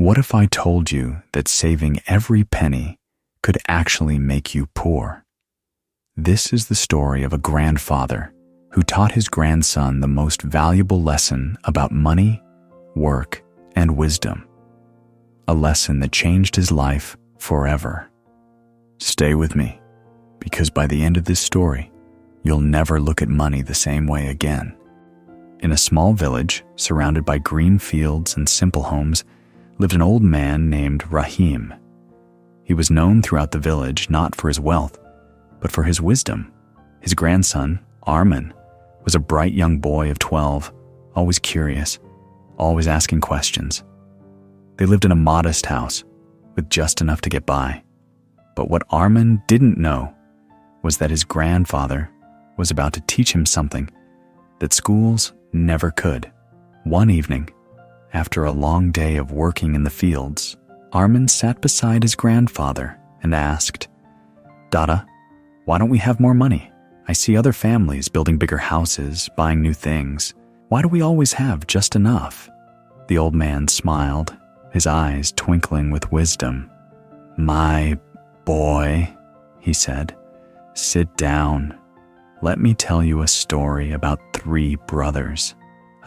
What if I told you that saving every penny could actually make you poor? This is the story of a grandfather who taught his grandson the most valuable lesson about money, work, and wisdom. A lesson that changed his life forever. Stay with me, because by the end of this story, you'll never look at money the same way again. In a small village surrounded by green fields and simple homes lived an old man named Rahim. He was known throughout the village not for his wealth, but for his wisdom. His grandson, Armin, was a bright young boy of 12, always curious, always asking questions. They lived in a modest house with just enough to get by. But what Armin didn't know was that his grandfather was about to teach him something that schools never could. One evening, after a long day of working in the fields, Armin sat beside his grandfather and asked, "Dada, why don't we have more money? I see other families building bigger houses, buying new things. Why do we always have just enough?" The old man smiled, his eyes twinkling with wisdom. "My boy," he said, "sit down. Let me tell you a story about 3 brothers.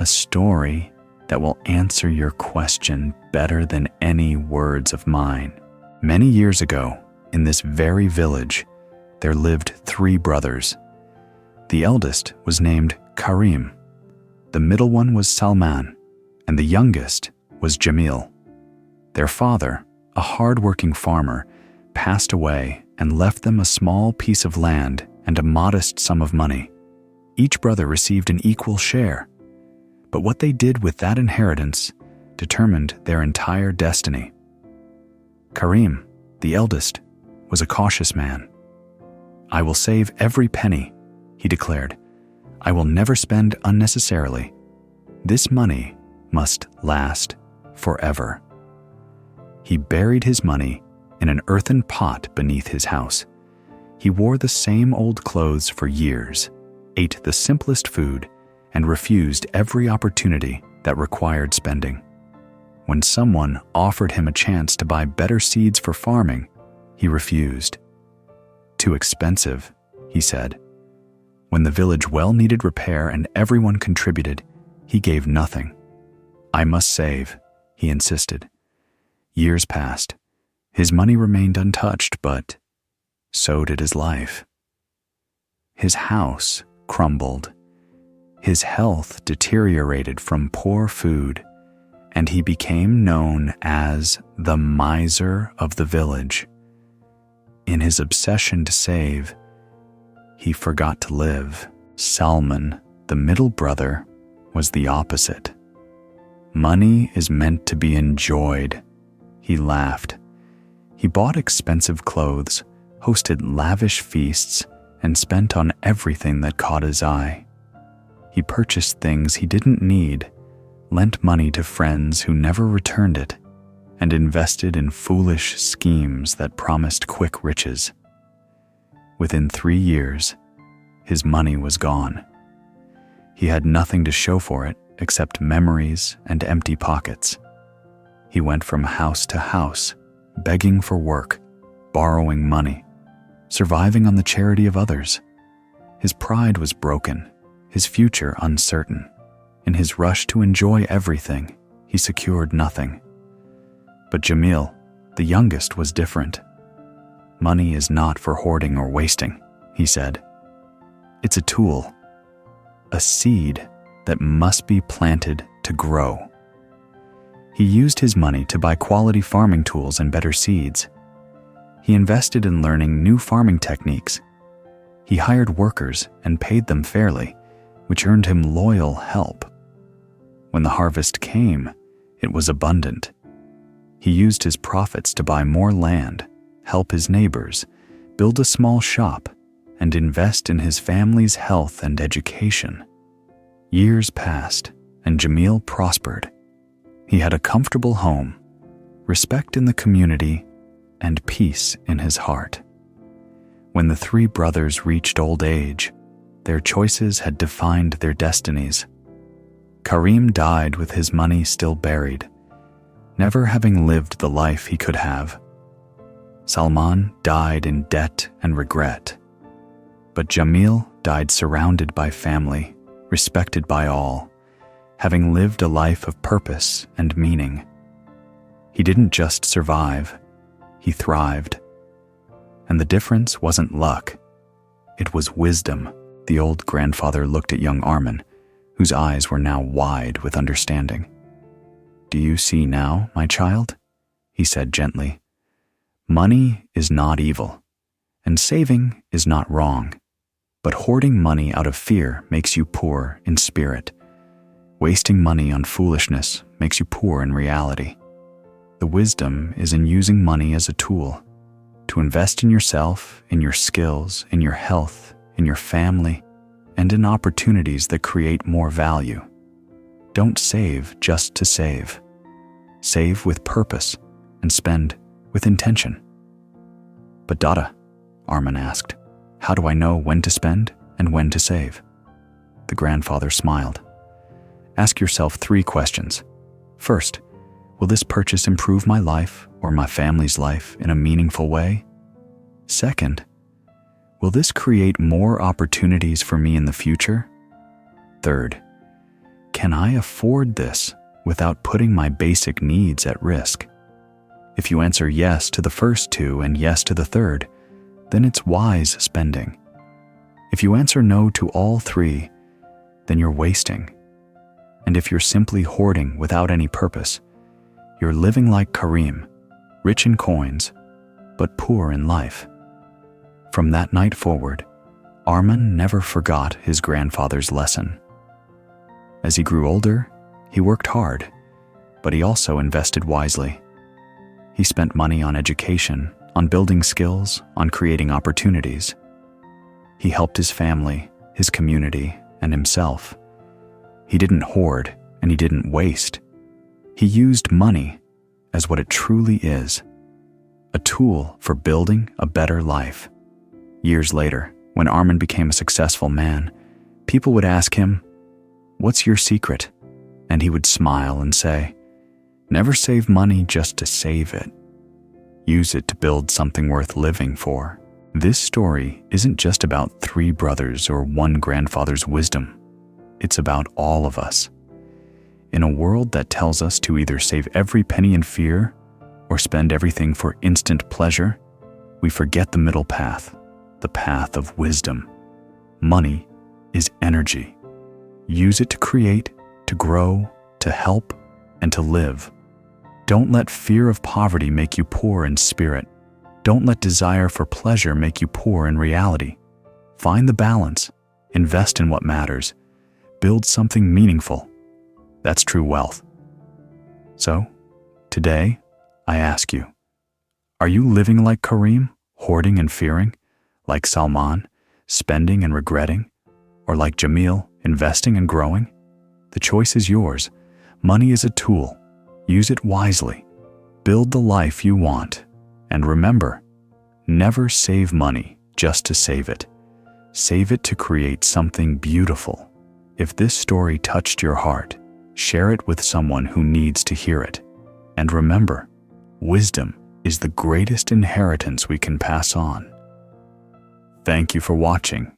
A story that will answer your question better than any words of mine. Many years ago, in this very village, there lived 3 brothers. The eldest was named Karim, the middle one was Salman, and the youngest was Jamil. Their father, a hard-working farmer, passed away and left them a small piece of land and a modest sum of money. Each brother received an equal share, but what they did with that inheritance determined their entire destiny. Karim, the eldest, was a cautious man. "I will save every penny," he declared. "I will never spend unnecessarily. This money must last forever." He buried his money in an earthen pot beneath his house. He wore the same old clothes for years, ate the simplest food, and refused every opportunity that required spending. When someone offered him a chance to buy better seeds for farming, he refused. "Too expensive," he said. When the village well needed repair and everyone contributed, he gave nothing. "I must save," he insisted. Years passed. His money remained untouched, but so did his life. His house crumbled. His health deteriorated from poor food, and he became known as the miser of the village. In his obsession to save, he forgot to live. Salman, the middle brother, was the opposite. "Money is meant to be enjoyed," he laughed. He bought expensive clothes, hosted lavish feasts, and spent on everything that caught his eye. He purchased things he didn't need, lent money to friends who never returned it, and invested in foolish schemes that promised quick riches. Within 3 years, his money was gone. He had nothing to show for it except memories and empty pockets. He went from house to house, begging for work, borrowing money, surviving on the charity of others. His pride was broken, his future uncertain. In his rush to enjoy everything, he secured nothing. But Jamil, the youngest, was different. "Money is not for hoarding or wasting," he said. "It's a tool, a seed that must be planted to grow." He used his money to buy quality farming tools and better seeds. He invested in learning new farming techniques. He hired workers and paid them fairly, which earned him loyal help. When the harvest came, it was abundant. He used his profits to buy more land, help his neighbors, build a small shop, and invest in his family's health and education. Years passed, and Jamil prospered. He had a comfortable home, respect in the community, and peace in his heart. When the 3 brothers reached old age, their choices had defined their destinies. Karim died with his money still buried. never having lived the life he could have. Salman died in debt and regret, but Jamil died surrounded by family, respected by all, having lived a life of purpose and meaning. He didn't just survive, he thrived. And the difference wasn't luck, it was wisdom. The old grandfather looked at young Armin, whose eyes were now wide with understanding. "Do you see now, my child?" he said gently. "Money is not evil, and saving is not wrong, but hoarding money out of fear makes you poor in spirit. Wasting money on foolishness makes you poor in reality. The wisdom is in using money as a tool, to invest in yourself, in your skills, in your health, in your family, and in opportunities that create more value. Don't save just to save. Save with purpose and spend with intention." "But Dada," Armin asked, "how do I know when to spend and when to save?" The grandfather smiled. "Ask yourself 3 questions. First, will this purchase improve my life or my family's life in a meaningful way? Second, will this create more opportunities for me in the future? Third, can I afford this without putting my basic needs at risk? If you answer yes to the first 2 and yes to the third, then it's wise spending. If you answer no to all 3, then you're wasting. And if you're simply hoarding without any purpose, you're living like Karim, rich in coins, but poor in life." From that night forward, Armin never forgot his grandfather's lesson. As he grew older, he worked hard, but he also invested wisely. He spent money on education, on building skills, on creating opportunities. He helped his family, his community, and himself. He didn't hoard, and he didn't waste. He used money as what it truly is, a tool for building a better life. Years later, when Armin became a successful man, people would ask him, "What's your secret?" And he would smile and say, "Never save money just to save it. Use it to build something worth living for." This story isn't just about 3 brothers or 1 grandfather's wisdom. It's about all of us. In a world that tells us to either save every penny in fear or spend everything for instant pleasure, we forget the middle path, the path of wisdom. Money is energy. Use it to create, to grow, to help, and to live. Don't let fear of poverty make you poor in spirit. Don't let desire for pleasure make you poor in reality. Find the balance, invest in what matters, build something meaningful. That's true wealth. So, today, I ask you, are you living like Karim, hoarding and fearing? Like Salman, spending and regretting? Or like Jamil, investing and growing? The choice is yours. Money is a tool. Use it wisely. Build the life you want. And remember, never save money just to save it. Save it to create something beautiful. If this story touched your heart, share it with someone who needs to hear it. And remember, wisdom is the greatest inheritance we can pass on. Thank you for watching.